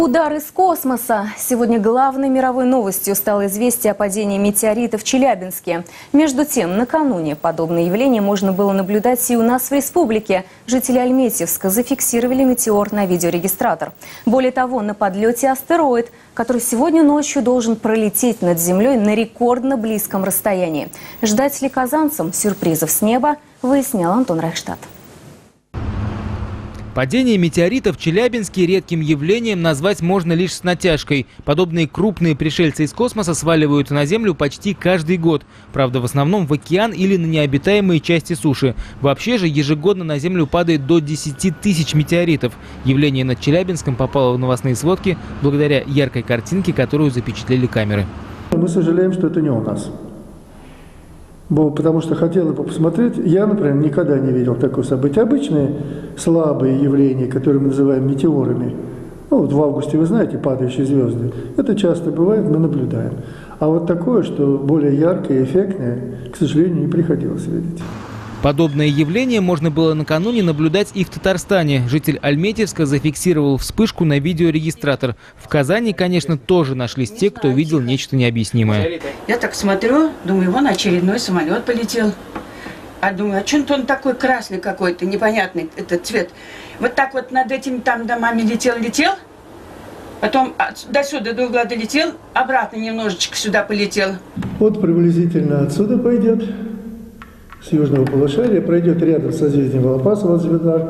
Удар из космоса. Сегодня главной мировой новостью стало известие о падении метеорита в Челябинске. Между тем, накануне подобное явление можно было наблюдать и у нас в республике. Жители Альметьевска зафиксировали метеор на видеорегистратор. Более того, на подлете астероид, который сегодня ночью должен пролететь над Землей на рекордно близком расстоянии. Ждать ли казанцам сюрпризов с неба, выяснял Антон Райхштадт. Падение метеорита в Челябинске редким явлением назвать можно лишь с натяжкой. Подобные крупные пришельцы из космоса сваливают на Землю почти каждый год. Правда, в основном в океан или на необитаемые части суши. Вообще же ежегодно на Землю падает до 10 тысяч метеоритов. Явление над Челябинском попало в новостные сводки благодаря яркой картинке, которую запечатлели камеры. Мы сожалеем, что это не у нас. Потому что хотел бы посмотреть, я, например, никогда не видел такое событие. Обычные слабые явления, которые мы называем метеорами, вот в августе, вы знаете, падающие звезды, это часто бывает, мы наблюдаем. А вот такое, что более яркое, эффектное, к сожалению, не приходилось видеть. Подобное явление можно было накануне наблюдать и в Татарстане. Житель Альметьевска зафиксировал вспышку на видеорегистратор. В Казани, конечно, тоже нашлись те, кто видел нечто необъяснимое. Я так смотрю, думаю, вон очередной самолет полетел. А думаю, а что он такой красный какой-то, непонятный этот цвет. Вот так вот над этими там домами летел, потом до сюда, до угла долетел, обратно немножечко сюда полетел. Вот приблизительно отсюда пойдет. С южного полушария, пройдет рядом с созвездием Волопасова, звезда,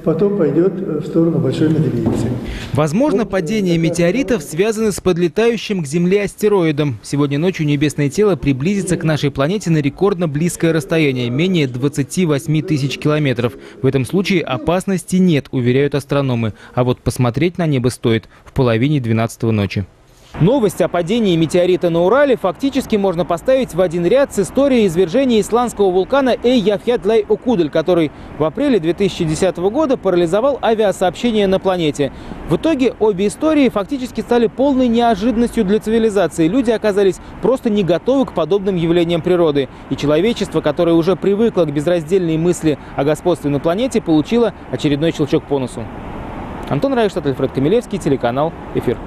потом пойдет в сторону Большой Медведицы. Возможно, падение метеоритов связано с подлетающим к Земле астероидом. Сегодня ночью небесное тело приблизится к нашей планете на рекордно близкое расстояние – менее 28 тысяч километров. В этом случае опасности нет, уверяют астрономы. А вот посмотреть на небо стоит в половине 12 ночи. Новость о падении метеорита на Урале фактически можно поставить в один ряд с историей извержения исландского вулкана Эйяфьядлай-Окудль, который в апреле 2010 года парализовал авиасообщение на планете. В итоге обе истории фактически стали полной неожиданностью для цивилизации. Люди оказались просто не готовы к подобным явлениям природы. И человечество, которое уже привыкло к безраздельной мысли о господстве на планете, получило очередной щелчок по носу. Антон Райхштадт, Альфред Камилевский, телеканал «Эфир».